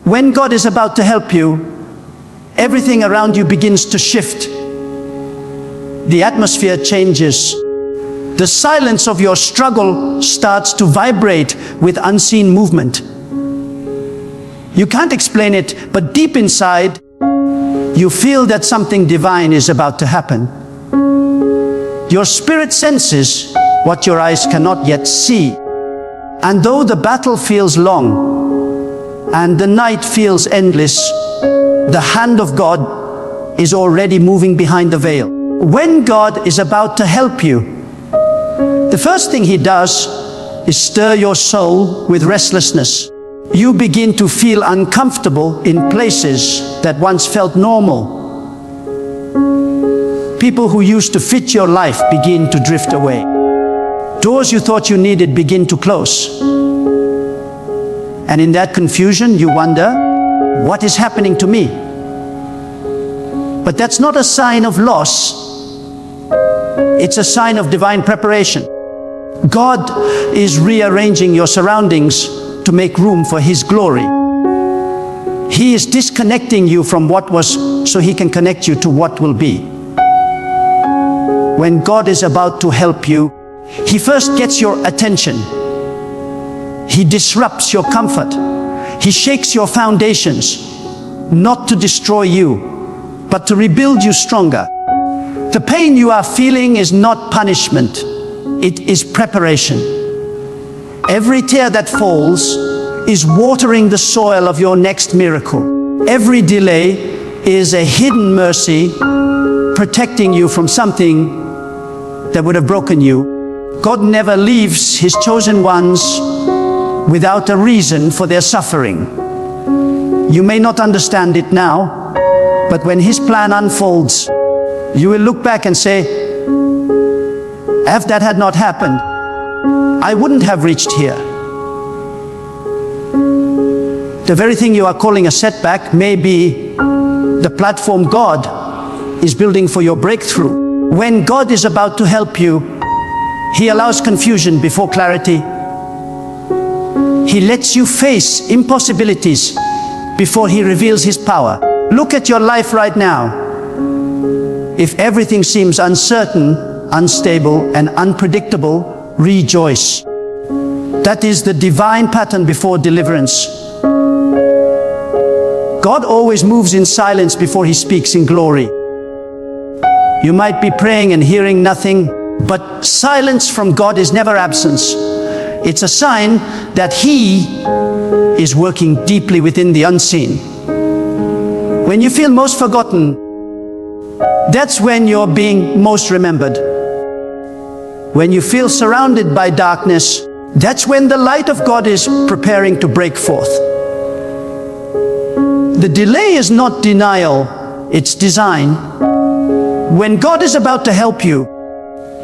When God is about to help you, everything around you begins to shift. The atmosphere changes. The silence of your struggle starts to vibrate with unseen movement. You can't explain it, but deep inside, you feel that something divine is about to happen. Your spirit senses what your eyes cannot yet see. And though the battle feels long and the night feels endless, the hand of God is already moving behind the veil. When God is about to help you, the first thing He does is stir your soul with restlessness. You begin to feel uncomfortable in places that once felt normal. People who used to fit your life begin to drift away. Doors you thought you needed begin to close. And in that confusion, you wonder, what is happening to me? But that's not a sign of loss. It's a sign of divine preparation. God is rearranging your surroundings to make room for His glory. He is disconnecting you from what was so He can connect you to what will be. When God is about to help you, He first gets your attention. He disrupts your comfort. He shakes your foundations, not to destroy you, but to rebuild you stronger. The pain you are feeling is not punishment. It is preparation. Every tear that falls is watering the soil of your next miracle. Every delay is a hidden mercy protecting you from something that would have broken you. God never leaves His chosen ones without a reason for their suffering. You may not understand it now, but when His plan unfolds, you will look back and say, if that had not happened, I wouldn't have reached here. The very thing you are calling a setback may be the platform God is building for your breakthrough. When God is about to help you, He allows confusion before clarity. He lets you face impossibilities before He reveals His power. Look at your life right now. If everything seems uncertain, unstable, and unpredictable, rejoice. That is the divine pattern before deliverance. God always moves in silence before He speaks in glory. You might be praying and hearing nothing, but silence from God is never absence. It's a sign that He is working deeply within the unseen. When you feel most forgotten, that's when you're being most remembered. When you feel surrounded by darkness, that's when the light of God is preparing to break forth. The delay is not denial, it's design. When God is about to help you,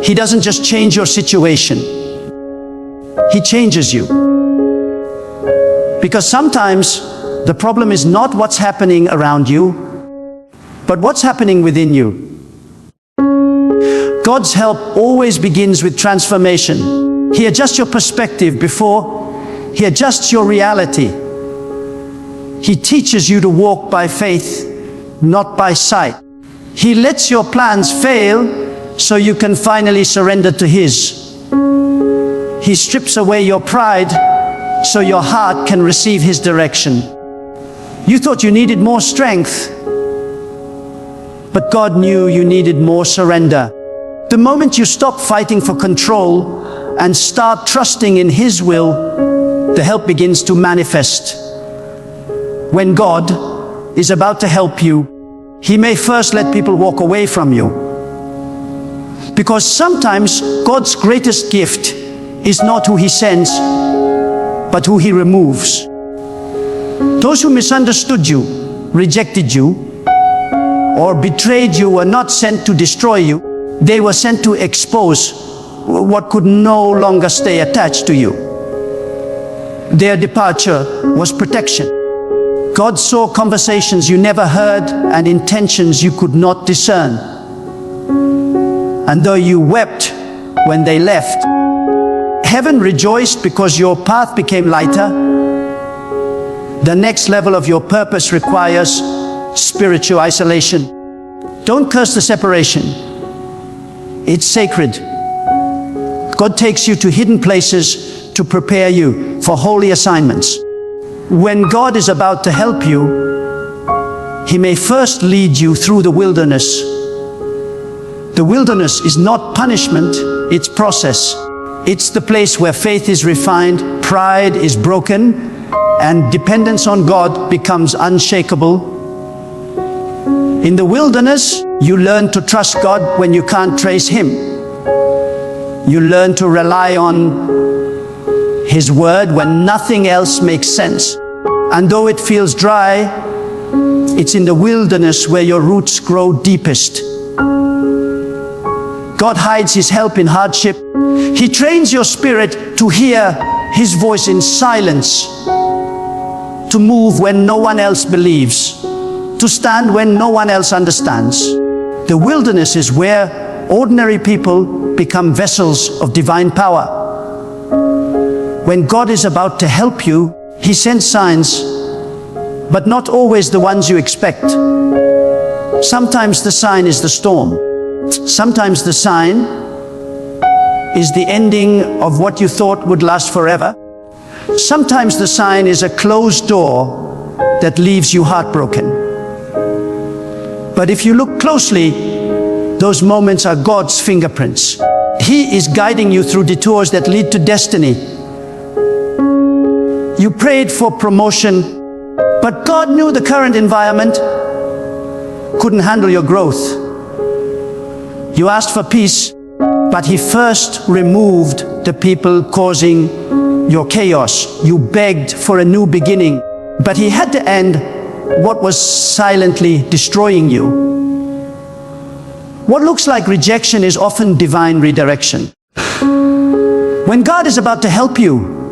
He doesn't just change your situation. He changes you. Because sometimes the problem is not what's happening around you, but what's happening within you. God's help always begins with transformation. He adjusts your perspective before He adjusts your reality. He teaches you to walk by faith, not by sight. He lets your plans fail so you can finally surrender to His. He strips away your pride so your heart can receive His direction. You thought you needed more strength, but God knew you needed more surrender. The moment you stop fighting for control and start trusting in His will, the help begins to manifest. When God is about to help you, He may first let people walk away from you. Because sometimes God's greatest gift is not who He sends, but who He removes. Those who misunderstood you, rejected you, or betrayed you were not sent to destroy you. They were sent to expose what could no longer stay attached to you. Their departure was protection. God saw conversations you never heard and intentions you could not discern. And though you wept when they left, heaven rejoiced because your path became lighter. The next level of your purpose requires spiritual isolation. Don't curse the separation. It's sacred. God takes you to hidden places to prepare you for holy assignments. When God is about to help you, He may first lead you through the wilderness. The wilderness is not punishment, it's process. It's the place where faith is refined, pride is broken, and dependence on God becomes unshakable. In the wilderness, you learn to trust God when you can't trace Him. You learn to rely on His word when nothing else makes sense. And though it feels dry, it's in the wilderness where your roots grow deepest. God hides His help in hardship. He trains your spirit to hear His voice in silence, to move when no one else believes, to stand when no one else understands. The wilderness is where ordinary people become vessels of divine power. When God is about to help you, He sends signs, but not always the ones you expect. Sometimes the sign is the storm. Sometimes the sign is the ending of what you thought would last forever. Sometimes the sign is a closed door that leaves you heartbroken. But if you look closely, those moments are God's fingerprints. He is guiding you through detours that lead to destiny. You prayed for promotion, but God knew the current environment couldn't handle your growth. You asked for peace, but He first removed the people causing your chaos. You begged for a new beginning, but He had to end what was silently destroying you. What looks like rejection is often divine redirection. When God is about to help you,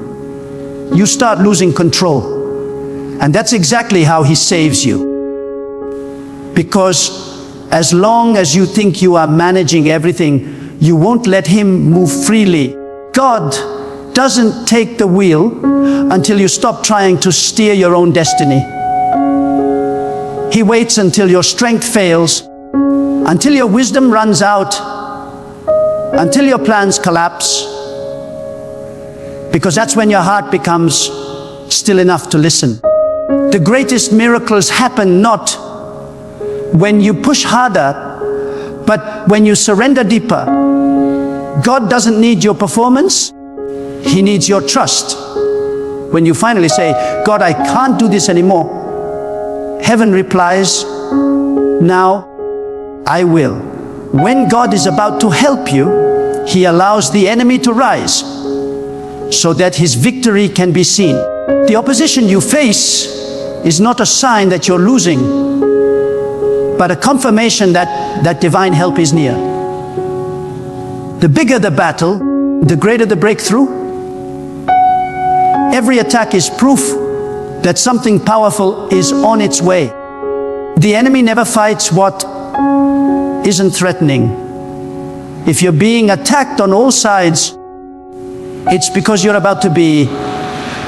you start losing control. And that's exactly how He saves you. Because as long as you think you are managing everything, you won't let Him move freely. God doesn't take the wheel until you stop trying to steer your own destiny. He waits until your strength fails, until your wisdom runs out, until your plans collapse, because that's when your heart becomes still enough to listen. The greatest miracles happen not when you push harder, but when you surrender deeper. God doesn't need your performance, He needs your trust. When you finally say, God, I can't do this anymore, heaven replies, now I will. When God is about to help you, He allows the enemy to rise so that his victory can be seen. The opposition you face is not a sign that you're losing, but a confirmation that divine help is near. The bigger the battle, the greater the breakthrough. Every attack is proof that something powerful is on its way. The enemy never fights what isn't threatening. If you're being attacked on all sides, it's because you're about to be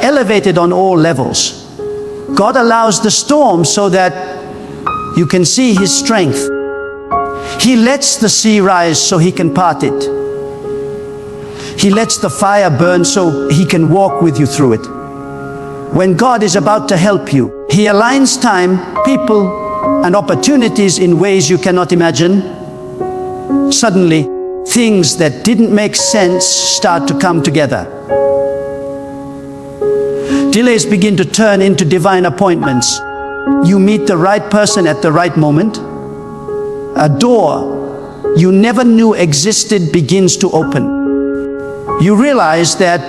elevated on all levels. God allows the storm so that you can see His strength. He lets the sea rise so He can part it. He lets the fire burn so He can walk with you through it. When God is about to help you, He aligns time, people, and opportunities in ways you cannot imagine. Suddenly, things that didn't make sense start to come together. Delays begin to turn into divine appointments. You meet the right person at the right moment. A door you never knew existed begins to open. You realize that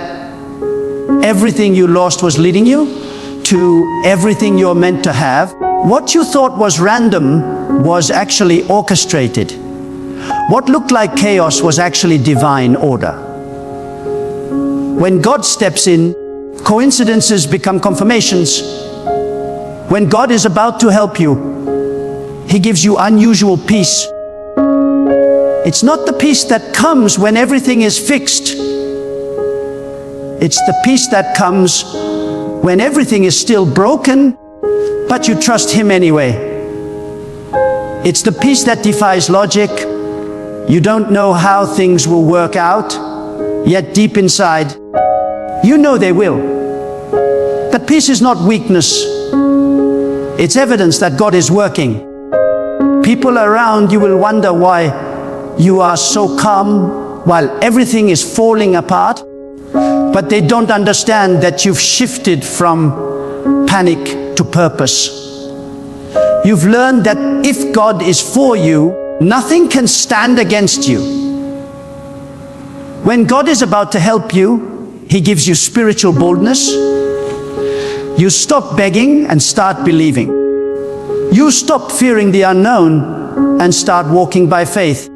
everything you lost was leading you to everything you're meant to have. What you thought was random was actually orchestrated. What looked like chaos was actually divine order. When God steps in, coincidences become confirmations. When God is about to help you, He gives you unusual peace. It's not the peace that comes when everything is fixed. It's the peace that comes when everything is still broken, but you trust Him anyway. It's the peace that defies logic. You don't know how things will work out, yet deep inside, you know they will. That peace is not weakness. It's evidence that God is working. People around you will wonder why you are so calm while everything is falling apart, but they don't understand that you've shifted from panic to purpose. You've learned that if God is for you, nothing can stand against you. When God is about to help you, He gives you spiritual boldness. You stop begging and start believing. You stop fearing the unknown and start walking by faith.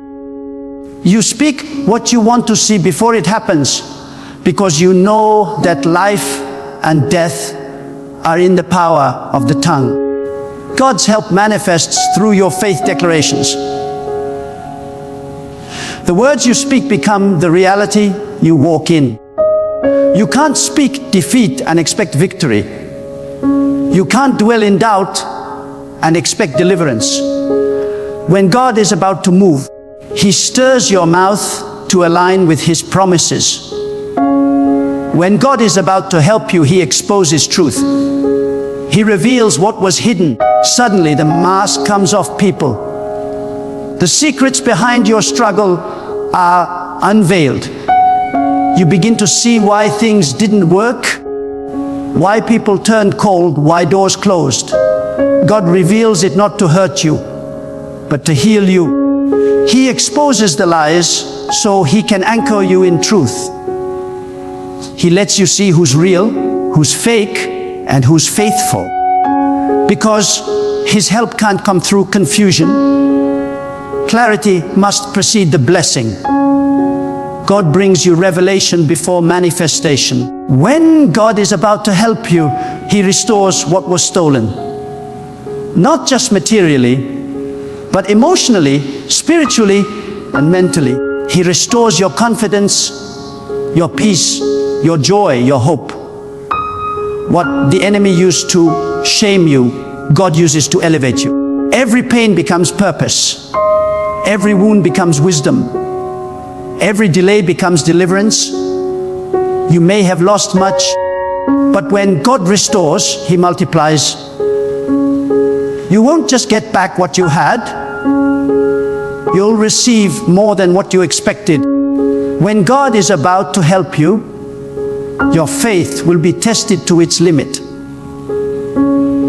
You speak what you want to see before it happens, because you know that life and death are in the power of the tongue. God's help manifests through your faith declarations. The words you speak become the reality you walk in. You can't speak defeat and expect victory. You can't dwell in doubt and expect deliverance. When God is about to move, He stirs your mouth to align with His promises. When God is about to help you, He exposes truth. He reveals what was hidden. Suddenly the mask comes off people. The secrets behind your struggle are unveiled. You begin to see why things didn't work, why people turned cold, why doors closed. God reveals it not to hurt you, but to heal you. He exposes the lies so He can anchor you in truth. He lets you see who's real, who's fake, and who's faithful. Because His help can't come through confusion. Clarity must precede the blessing. God brings you revelation before manifestation. When God is about to help you, He restores what was stolen. Not just materially, but emotionally, spiritually, and mentally. He restores your confidence, your peace, your joy, your hope. What the enemy used to shame you, God uses to elevate you. Every pain becomes purpose. Every wound becomes wisdom. Every delay becomes deliverance. You may have lost much, but when God restores, He multiplies. You won't just get back what you had. You'll receive more than what you expected. When God is about to help you, your faith will be tested to its limit.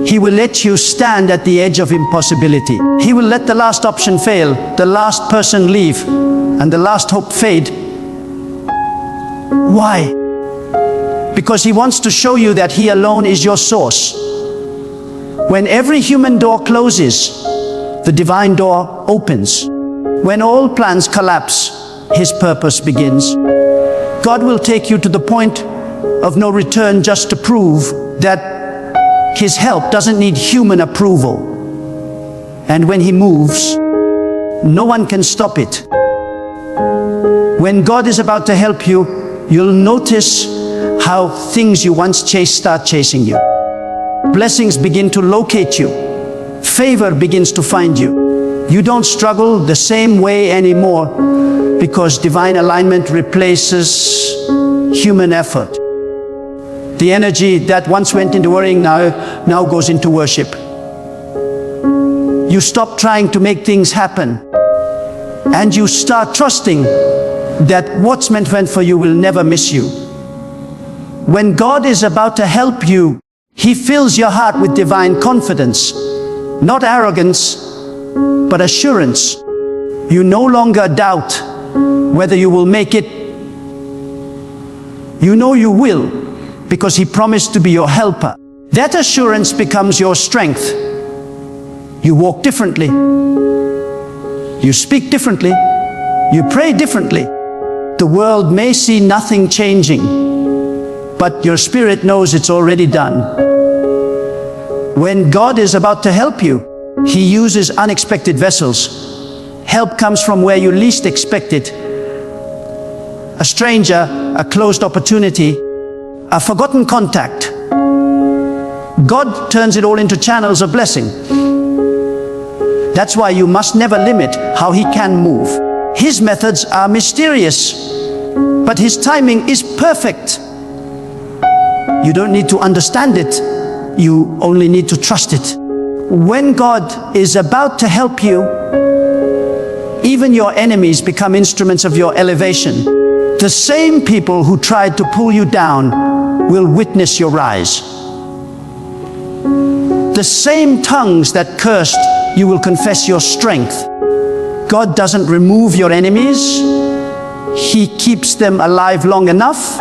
He will let you stand at the edge of impossibility. He will let the last option fail, the last person leave, and the last hope fade. Why? Because He wants to show you that He alone is your source. When every human door closes, the divine door opens. When all plans collapse, His purpose begins. God will take you to the point of no return just to prove that His help doesn't need human approval. And when He moves, no one can stop it. When God is about to help you, you'll notice how things you once chased start chasing you. Blessings begin to locate you. Favor begins to find you. You don't struggle the same way anymore, because divine alignment replaces human effort. The energy that once went into worrying now goes into worship. You stop trying to make things happen, and you start trusting that what's meant for you will never miss you. When God is about to help you, He fills your heart with divine confidence, not arrogance, but assurance. You no longer doubt whether you will make it. You know you will, because He promised to be your helper. That assurance becomes your strength. You walk differently. You speak differently. You pray differently. The world may see nothing changing, but your spirit knows it's already done. When God is about to help you, He uses unexpected vessels. Help comes from where you least expect it. A stranger, a closed opportunity, a forgotten contact. God turns it all into channels of blessing. That's why you must never limit how He can move. His methods are mysterious, but His timing is perfect. You don't need to understand it. You only need to trust it. When God is about to help you, even your enemies become instruments of your elevation. The same people who tried to pull you down will witness your rise. The same tongues that cursed, you will confess your strength. God doesn't remove your enemies. He keeps them alive long enough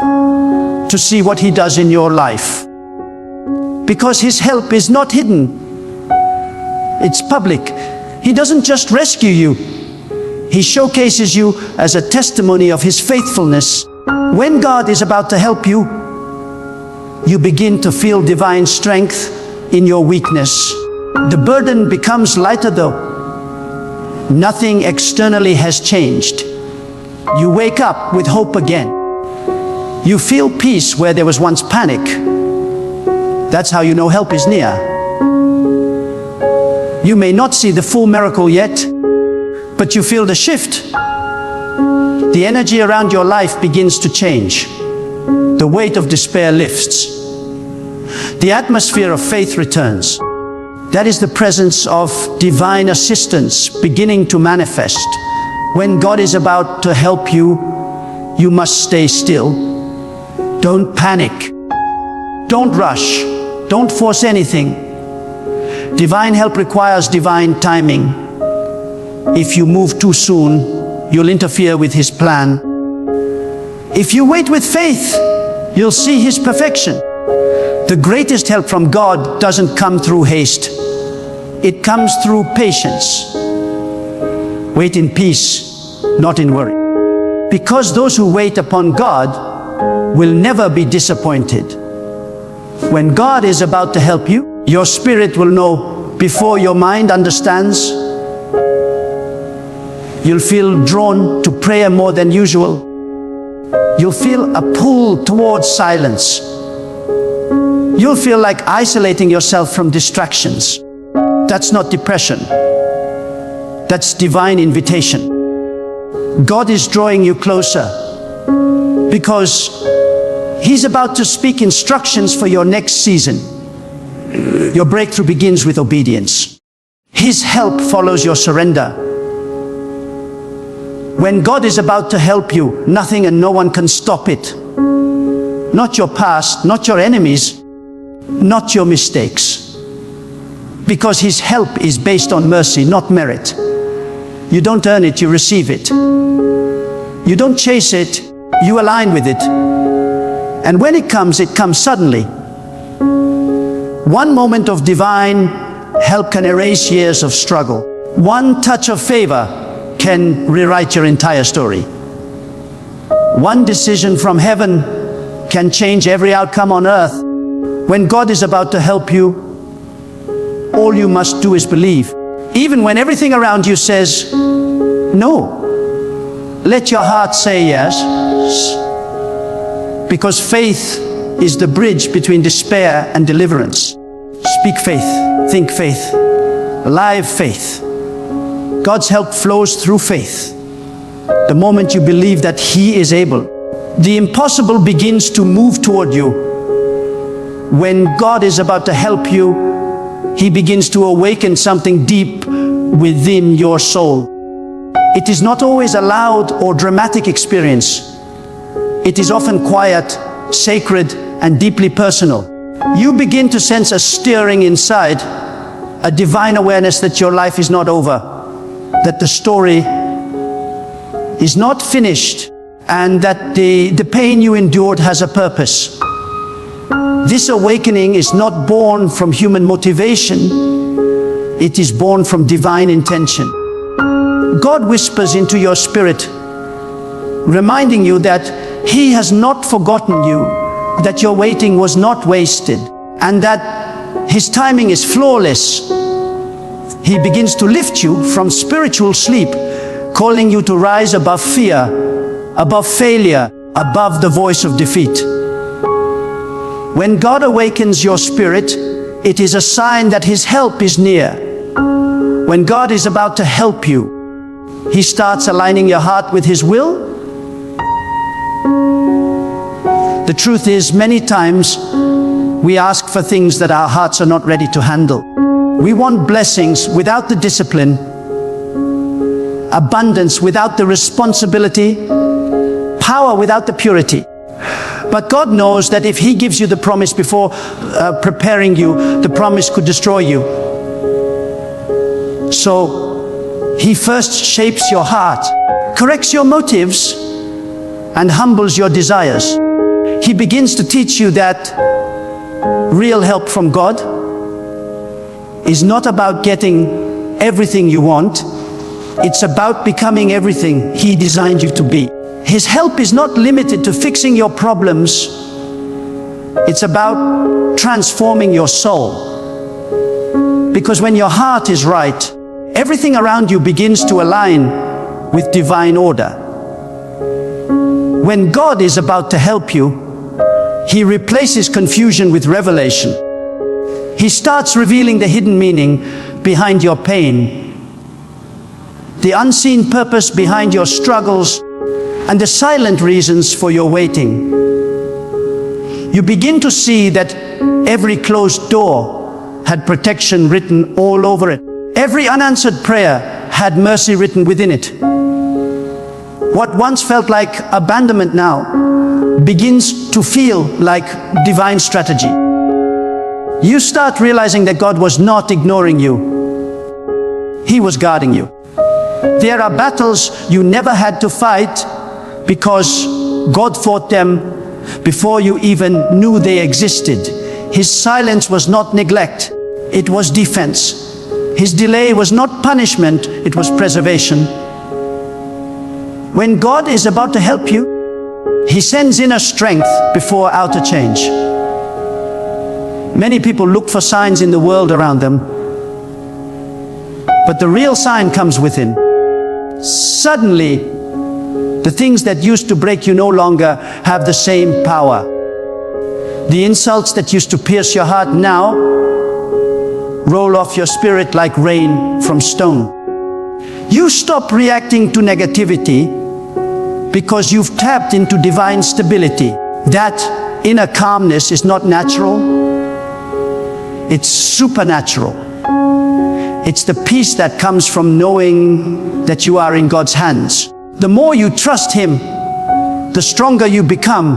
to see what He does in your life. Because His help is not hidden. It's public. He doesn't just rescue you. He showcases you as a testimony of His faithfulness. When God is about to help you, you begin to feel divine strength in your weakness. The burden becomes lighter though. Nothing externally has changed. You wake up with hope again. You feel peace where there was once panic. That's how you know help is near. You may not see the full miracle yet, but you feel the shift. The energy around your life begins to change. The weight of despair lifts. The atmosphere of faith returns. That is the presence of divine assistance beginning to manifest. When God is about to help you, you must stay still. Don't panic. Don't rush. Don't force anything. Divine help requires divine timing. If you move too soon, you'll interfere with His plan. If you wait with faith, you'll see His perfection. The greatest help from God doesn't come through haste. It comes through patience. Wait in peace, not in worry. Because those who wait upon God will never be disappointed. When God is about to help you, your spirit will know before your mind understands. You'll feel drawn to prayer more than usual. You'll feel a pull towards silence. You'll feel like isolating yourself from distractions. That's not depression. That's divine invitation. God is drawing you closer because He's about to speak instructions for your next season. Your breakthrough begins with obedience. His help follows your surrender. When God is about to help you, nothing and no one can stop it. Not your past, not your enemies, not your mistakes. Because His help is based on mercy, not merit. You don't earn it, you receive it. You don't chase it, you align with it. And when it comes suddenly. One moment of divine help can erase years of struggle. One touch of favor can rewrite your entire story. One decision from heaven can change every outcome on earth. When God is about to help you, all you must do is believe. Even when everything around you says no, let your heart say yes. Because faith is the bridge between despair and deliverance. Speak faith, think faith, live faith. God's help flows through faith. The moment you believe that He is able, the impossible begins to move toward you. When God is about to help you, He begins to awaken something deep within your soul. It is not always a loud or dramatic experience. It is often quiet, sacred, and deeply personal. You begin to sense a stirring inside, a divine awareness that your life is not over, that the story is not finished, and that the pain you endured has a purpose. This awakening is not born from human motivation, it is born from divine intention. God whispers into your spirit, reminding you that He has not forgotten you, that your waiting was not wasted, and that His timing is flawless. He begins to lift you from spiritual sleep, calling you to rise above fear, above failure, above the voice of defeat. When God awakens your spirit, It is a sign that His help is near. When God is about to help you, He starts aligning your heart with His will. The truth is, many times we ask for things that our hearts are not ready to handle. We want blessings without the discipline, abundance without the responsibility, power without the purity. But God knows that if He gives you the promise before preparing you, the promise could destroy you. So He first shapes your heart, corrects your motives, and humbles your desires. He begins to teach you that real help from God is not about getting everything you want. It's about becoming everything He designed you to be. His help is not limited to fixing your problems. It's about transforming your soul. Because when your heart is right, everything around you begins to align with divine order. When God is about to help you, He replaces confusion with revelation. He starts revealing the hidden meaning behind your pain, the unseen purpose behind your struggles, and the silent reasons for your waiting. You begin to see that every closed door had protection written all over it. Every unanswered prayer had mercy written within it. What once felt like abandonment now begins to feel like divine strategy. You start realizing that God was not ignoring you. He was guarding you. There are battles you never had to fight because God fought them before you even knew they existed. His silence was not neglect, it was defense. His delay was not punishment, it was preservation. When God is about to help you, He sends inner strength before outer change. Many people look for signs in the world around them, but the real sign comes within. Suddenly, the things that used to break you no longer have the same power. The insults that used to pierce your heart now roll off your spirit like rain from stone. You stop reacting to negativity because you've tapped into divine stability. That inner calmness is not natural, it's supernatural. It's the peace that comes from knowing that you are in God's hands. The more you trust Him, the stronger you become.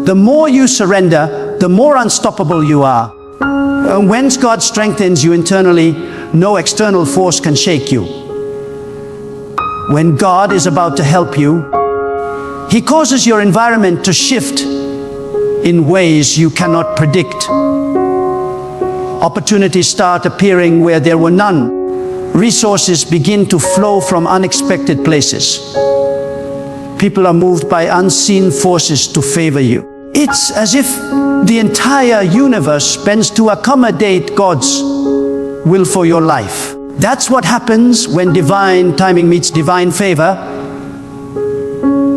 The more you surrender, the more unstoppable you are. And when God strengthens you internally, no external force can shake you. When God is about to help you, He causes your environment to shift in ways you cannot predict. Opportunities start appearing where there were none. Resources begin to flow from unexpected places. People are moved by unseen forces to favor you. It's as if the entire universe bends to accommodate God's will for your life. That's what happens when divine timing meets divine favor.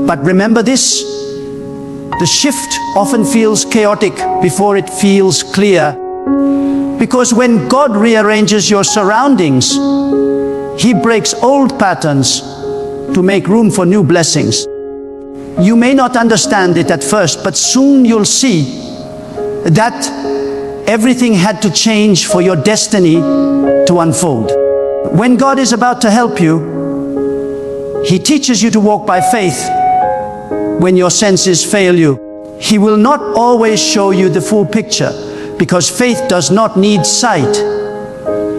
But remember this, the shift often feels chaotic before it feels clear. Because when God rearranges your surroundings, He breaks old patterns to make room for new blessings. You may not understand it at first, but soon you'll see that everything had to change for your destiny to unfold. When God is about to help you, He teaches you to walk by faith when your senses fail you. He will not always show you the full picture, because faith does not need sight.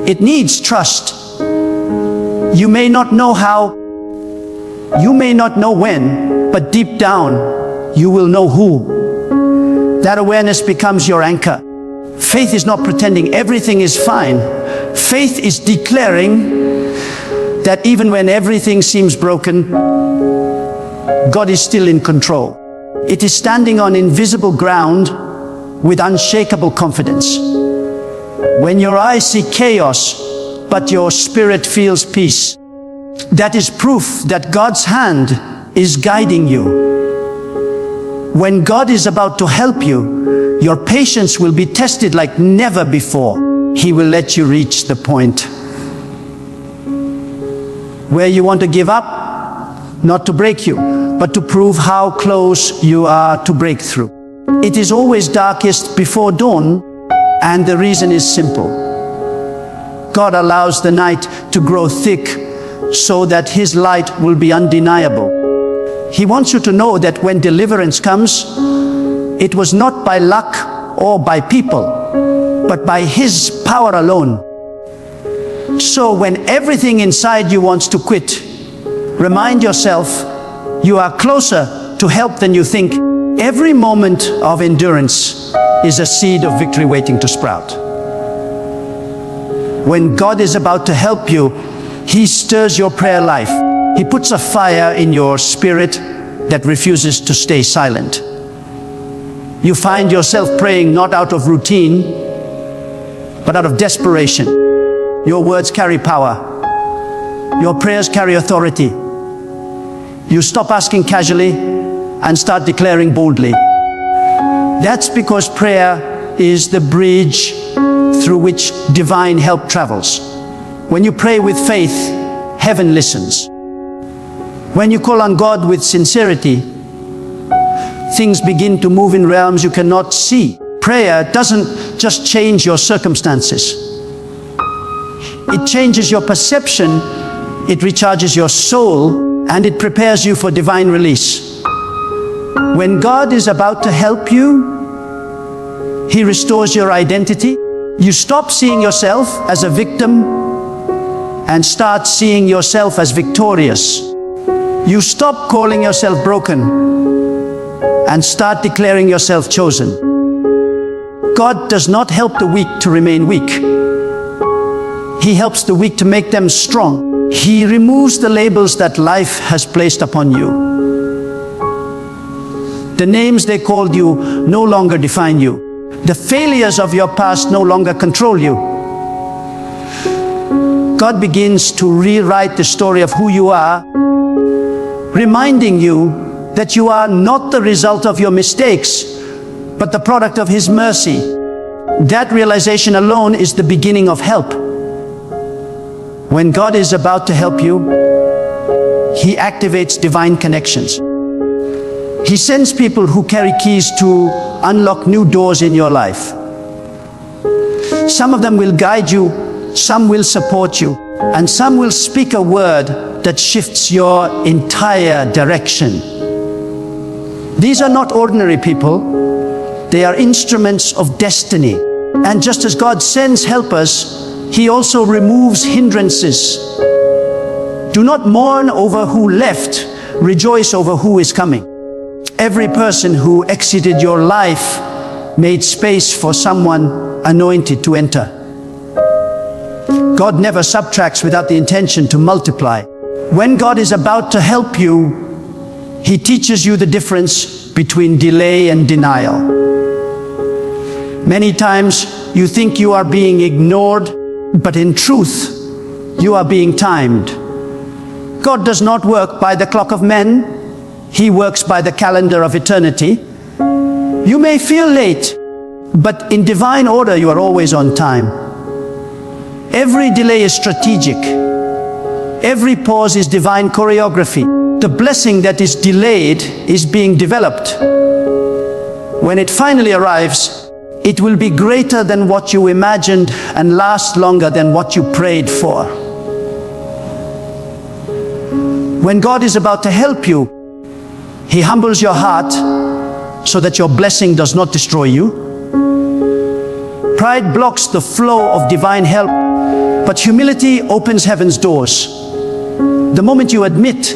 It needs trust. You may not know how, you may not know when, but deep down, you will know who. That awareness becomes your anchor. Faith is not pretending everything is fine. Faith is declaring that even when everything seems broken, God is still in control. It is standing on invisible ground with unshakable confidence. When your eyes see chaos, but your spirit feels peace, that is proof that God's hand is guiding you. When God is about to help you, Your patience will be tested like never before. He will let you reach the point where you want to give up, not to break you, but to prove how close you are to breakthrough. It is always darkest before dawn, and the reason is simple. God allows the night to grow thick so that His light will be undeniable. He wants you to know that when deliverance comes, it was not by luck or by people, but by His power alone. So when everything inside you wants to quit, remind yourself you are closer to help than you think. Every moment of endurance is a seed of victory waiting to sprout. When God is about to help you, He stirs your prayer life. He puts a fire in your spirit that refuses to stay silent. You find yourself praying not out of routine, but out of desperation. Your words carry power. Your prayers carry authority. You stop asking casually and start declaring boldly. That's because prayer is the bridge through which divine help travels. When you pray with faith, heaven listens. When you call on God with sincerity, things begin to move in realms you cannot see. Prayer doesn't just change your circumstances. It changes your perception, it recharges your soul, and it prepares you for divine release. When God is about to help you, He restores your identity. You stop seeing yourself as a victim and start seeing yourself as victorious. You stop calling yourself broken and start declaring yourself chosen. God does not help the weak to remain weak. He helps the weak to make them strong. He removes the labels that life has placed upon you. The names they called you no longer define you. The failures of your past no longer control you. God begins to rewrite the story of who you are, reminding you that you are not the result of your mistakes, but the product of His mercy. That realization alone is the beginning of help. When God is about to help you, He activates divine connections. He sends people who carry keys to unlock new doors in your life. Some of them will guide you, some will support you, and some will speak a word that shifts your entire direction. These are not ordinary people, they are instruments of destiny. And just as God sends helpers, He also removes hindrances. Do not mourn over who left, rejoice over who is coming. Every person who exited your life made space for someone anointed to enter. God never subtracts without the intention to multiply. When God is about to help you, He teaches you the difference between delay and denial. Many times you think you are being ignored, but in truth, you are being timed. God does not work by the clock of men. He works by the calendar of eternity. You may feel late, but in divine order you are always on time. Every delay is strategic. Every pause is divine choreography. The blessing that is delayed is being developed. When it finally arrives, it will be greater than what you imagined and last longer than what you prayed for. When God is about to help you, He humbles your heart so that your blessing does not destroy you. Pride blocks the flow of divine help, but humility opens heaven's doors. The moment you admit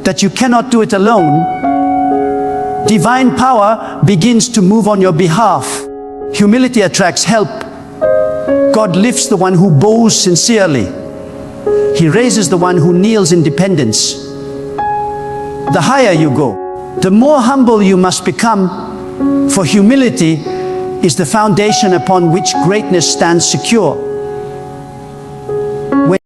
that you cannot do it alone, divine power begins to move on your behalf. Humility attracts help. God lifts the one who bows sincerely. He raises the one who kneels in dependence. The higher you go, the more humble you must become, for humility is the foundation upon which greatness stands secure.